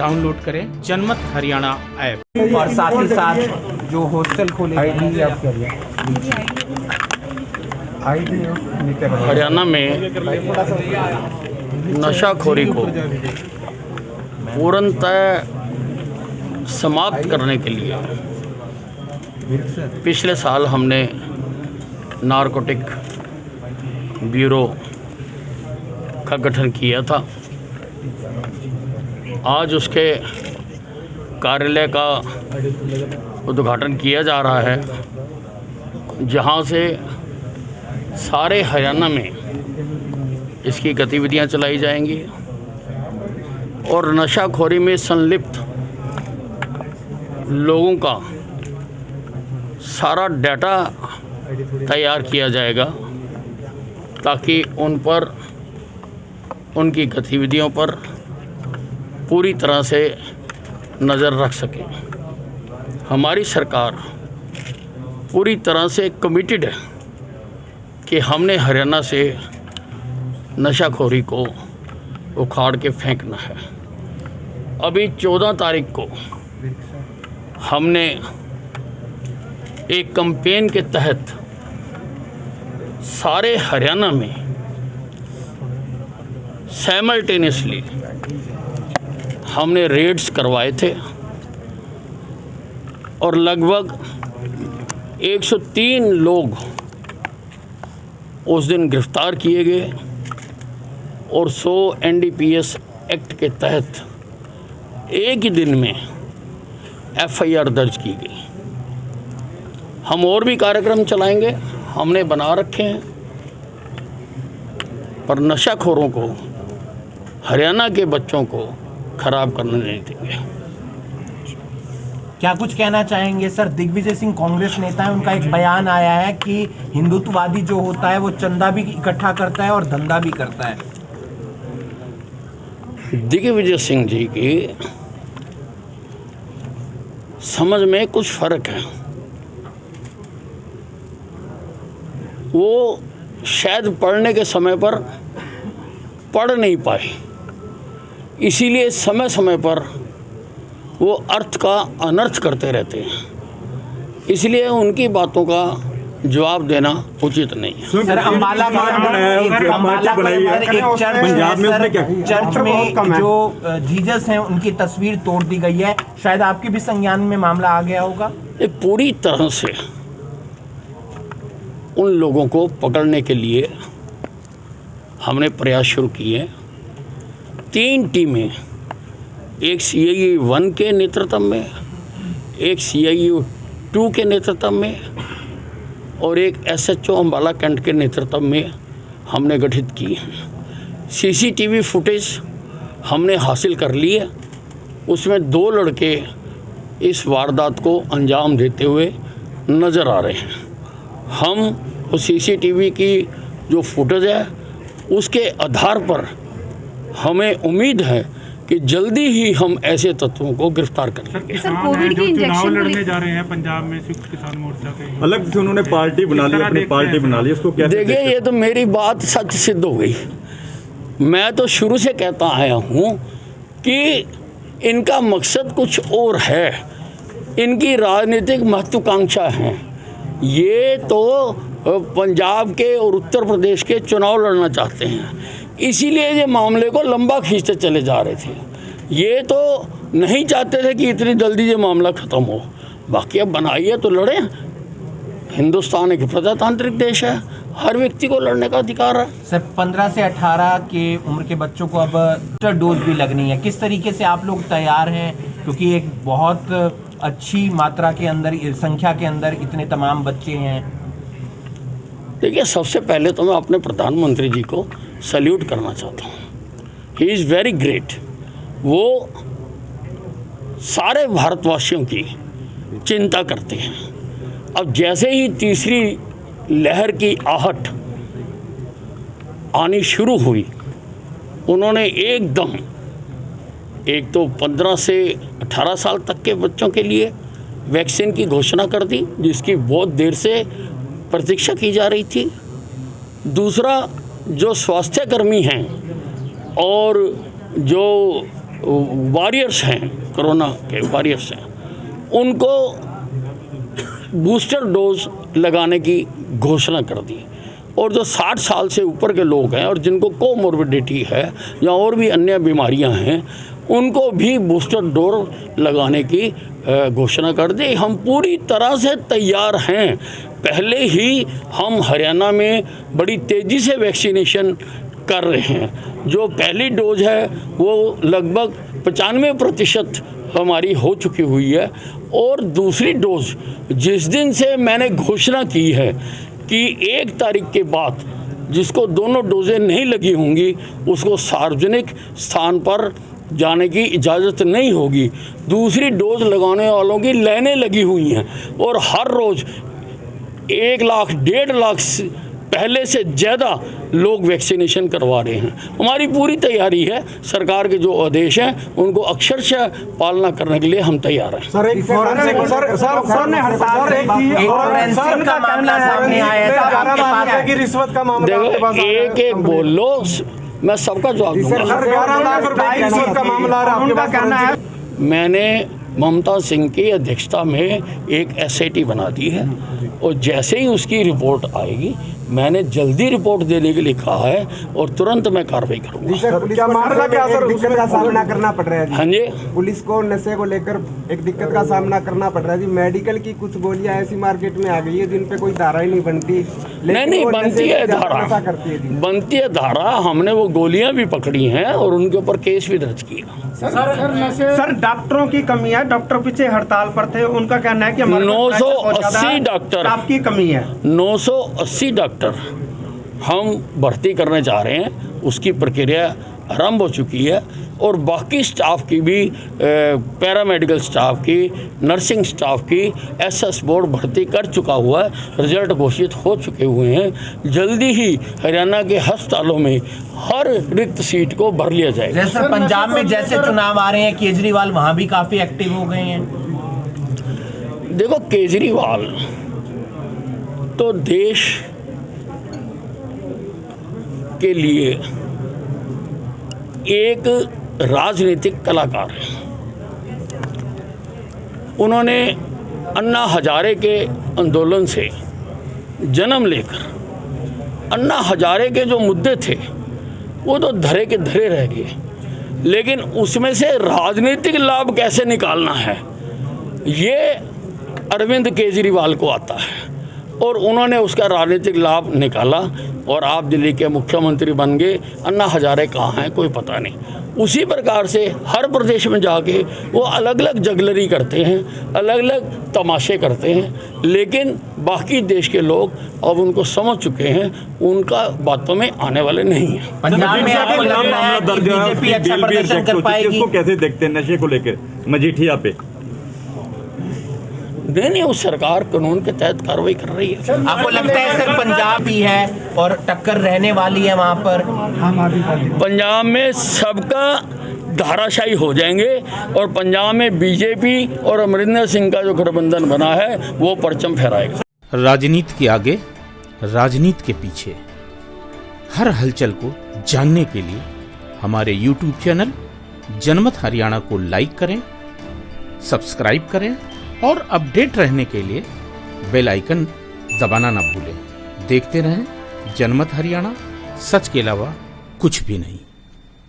Download करें जनमत Haryana app. और साथ ही साथ जो हॉस्टल खोले हरियाणा में नशाखोरी को पूर्णतः समाप्त करने के लिए पिछले साल हमने नारकोटिक ब्यूरो का गठन किया था। आज उसके कार्यालय का उद्घाटन किया जा रहा है, जहां से सारे हरियाणा में इसकी गतिविधियां चलाई जाएंगी और नशाखोरी में संलिप्त लोगों का सारा डाटा तैयार किया जाएगा ताकि उन पर, उनकी गतिविधियों पर पूरी तरह से नज़र रख सकें। हमारी सरकार पूरी तरह से कमिटेड है कि हमने हरियाणा से नशाखोरी को उखाड़ के फेंकना है। अभी 14 तारीख को हमने एक कैंपेन के तहत सारे हरियाणा में साइमल्टेनियसली हमने रेड्स करवाए थे और लगभग 103 लोग उस दिन गिरफ्तार किए गए और 100 NDPS एक्ट के तहत एक ही दिन में FIR दर्ज की गई। हम और भी कार्यक्रम चलाएंगे, हमने बना रखे हैं, पर नशाखोरों को, हरियाणा के बच्चों को खराब करने नहीं देंगे। क्या कुछ कहना चाहेंगे सर? दिग्विजय सिंह कांग्रेस नेता है, उनका एक बयान आया है कि हिंदुत्ववादी जो होता है वो चंदा भी इकट्ठा करता है और धंधा भी करता है। दिग्विजय सिंह जी की समझ में कुछ फर्क है। वो शायद पढ़ने के समय पर पढ़ नहीं पाए, इसीलिए समय समय पर वो अर्थ का अनर्थ करते रहते हैं, इसलिए उनकी बातों का जवाब देना उचित नहीं है। सर अम्बाला चर्च में जो जीसस हैं उनकी तस्वीर तोड़ दी गई है, शायद आपके भी संज्ञान में मामला आ गया होगा। ये पूरी तरह से उन लोगों को पकड़ने के लिए हमने प्रयास शुरू किए। 3 टीमें, एक CIU 1 के नेतृत्व में, एक CIU 2 के नेतृत्व में और एक SHO अम्बाला कैंट के नेतृत्व में हमने गठित की है। CCTV फुटेज हमने हासिल कर ली है, उसमें 2 लड़के इस वारदात को अंजाम देते हुए नज़र आ रहे हैं। हम उस CCTV की जो फुटेज है उसके आधार पर हमें उम्मीद है कि जल्दी ही हम ऐसे तत्वों को गिरफ्तार करेंगे। सर, कोविड के चुनाव लड़ने जा रहे हैं पंजाब में संयुक्त किसान मोर्चा के, अलग से उन्होंने पार्टी बना ली, अपनी पार्टी बना ली, इसको कैसे देखिए? ये तो मेरी बात सच सिद्ध हो गई। मैं तो शुरू से कहता आया हूँ कि इनका मकसद कुछ और है, इनकी राजनीतिक महत्वाकांक्षा है। ये तो पंजाब के और उत्तर प्रदेश के चुनाव लड़ना चाहते हैं, इसीलिए ये मामले को लंबा खींचते चले जा रहे थे। ये तो नहीं चाहते थे कि इतनी जल्दी ये मामला ख़त्म हो। बाकी अब बनाइए तो लड़ें। हिंदुस्तान एक प्रजातांत्रिक देश है, हर व्यक्ति को लड़ने का अधिकार है। सर 15 से 18 के उम्र के बच्चों को अब बूस्टर डोज भी लगनी है, किस तरीके से आप लोग तैयार हैं? क्योंकि एक बहुत अच्छी मात्रा के अंदर, संख्या के अंदर इतने तमाम बच्चे हैं। देखिए, सबसे पहले तो मैं अपने प्रधानमंत्री जी को सल्यूट करना चाहता हूँ। He is very great. वो सारे भारतवासियों की चिंता करते हैं। अब जैसे ही तीसरी लहर की आहट आनी शुरू हुई, उन्होंने एकदम, एक तो 15 से 18 साल तक के बच्चों के लिए वैक्सीन की घोषणा कर दी, जिसकी बहुत देर से प्रतीक्षा की जा रही थी। दूसरा, जो स्वास्थ्यकर्मी हैं और जो वॉरियर्स हैं, कोरोना के वॉरियर्स हैं, उनको बूस्टर डोज लगाने की घोषणा कर दी। और जो 60 साल से ऊपर के लोग हैं और जिनको कोमोर्बिडिटी है या और भी अन्य बीमारियां हैं, उनको भी बूस्टर डोज लगाने की घोषणा कर दी। हम पूरी तरह से तैयार हैं। पहले ही हम हरियाणा में बड़ी तेज़ी से वैक्सीनेशन कर रहे हैं। जो पहली डोज है वो लगभग 95% हमारी हो चुकी हुई है, और दूसरी डोज जिस दिन से मैंने घोषणा की है कि 1 तारीख के बाद जिसको दोनों डोजें नहीं लगी होंगी उसको सार्वजनिक स्थान पर जाने की इजाज़त नहीं होगी। दूसरी डोज लगाने वालों की लाइनें लगी हुई हैं और हर रोज़ 1 लाख 1.5 लाख पहले से ज़्यादा लोग वैक्सीनेशन करवा रहे हैं। हमारी पूरी तैयारी है। सरकार के जो आदेश हैं उनको अक्षरशः पालना करने के लिए हम तैयार हैं। सर एक सर ने हड़ताल की और सर का मामला सामने आया है, आपके पास है कि रिश्वत का मामला आपके पास देखो, आया है? एक बोल लो, मैं सबका जवाब दूंगा। सर 11 लाख रुपए की रिश्वत का मामला आपके पास कहना है। मैंने ममता सिंह की अध्यक्षता में एक एसआईटी बना दी है और जैसे ही उसकी रिपोर्ट आएगी मैंने जल्दी रिपोर्ट देने के लिए कहा है और तुरंत मैं कार्रवाई करूंगा। क्या मामला क्या सर? दिक्कत का सामना करना पड़ रहा है हाँ जी, पुलिस को नशे को लेकर एक दिक्कत का सामना करना पड़ रहा है जी। मेडिकल की कुछ गोलियां ऐसी मार्केट में आ गई है जिन पे कोई धारा ही नहीं बनती। नहीं बनती है धारा, करती है जी। बनती है धारा। हमने वो गोलियां भी पकड़ी हैं और उनके ऊपर केस भी दर्ज किया। सर डॉक्टरों की कमी है, डॉक्टर पीछे हड़ताल पर थे, उनका कहना है कि 980 डॉक्टर आपकी कमी है। 980 डॉक्टर हम भर्ती करने जा रहे हैं, उसकी प्रक्रिया आरंभ हो चुकी है और बाकी स्टाफ की भी, पैरामेडिकल स्टाफ की, नर्सिंग स्टाफ की एसएस बोर्ड भर्ती कर चुका हुआ है। रिजल्ट घोषित हो चुके हुए हैं। जल्दी ही हरियाणा के अस्पतालों में हर रिक्त सीट को भर लिया जाएगा। जैसे पंजाब में जैसे चुनाव आ रहे हैं, केजरीवाल वहां भी काफी एक्टिव हो गए हैं। देखो, केजरीवाल तो देश के लिए एक राजनीतिक कलाकार है। उन्होंने अन्ना हजारे के आंदोलन से जन्म लेकर अन्ना हजारे के जो मुद्दे थे वो तो धरे के धरे रह गए, लेकिन उसमें से राजनीतिक लाभ कैसे निकालना है ये अरविंद केजरीवाल को आता है और उन्होंने उसका राजनीतिक लाभ निकाला और आप दिल्ली के मुख्यमंत्री बन गए। अन्ना हजारे कहाँ हैं कोई पता नहीं। उसी प्रकार से हर प्रदेश में जाके वो अलग अलग जगलरी करते हैं, अलग अलग तमाशे करते हैं, लेकिन बाकी देश के लोग अब उनको समझ चुके हैं, उनका बातों में आने वाले नहीं है। पंजाब में आपको लग रहा है कि बीजेपी अच्छा प्रदर्शन कर पाएगी? इसको कैसे देखते हैं नशे को लेकर मजीठिया पे? नहीं, उस सरकार कानून के तहत कार्रवाई कर रही है। आपको लगता है सर पंजाब ही है और टक्कर रहने वाली है वहां पर? पंजाब में सबका धाराशाही हो जाएंगे और पंजाब में बीजेपी और अमरिंदर सिंह का जो गठबंधन बना है वो परचम फहराएगा। राजनीति के आगे, राजनीति के पीछे, हर हलचल को जानने के लिए हमारे YouTube चैनल जनमत हरियाणा को लाइक करें, सब्सक्राइब करें और अपडेट रहने के लिए बेल आइकन दबाना ना भूलें। देखते रहें जनमत हरियाणा, सच के अलावा कुछ भी नहीं।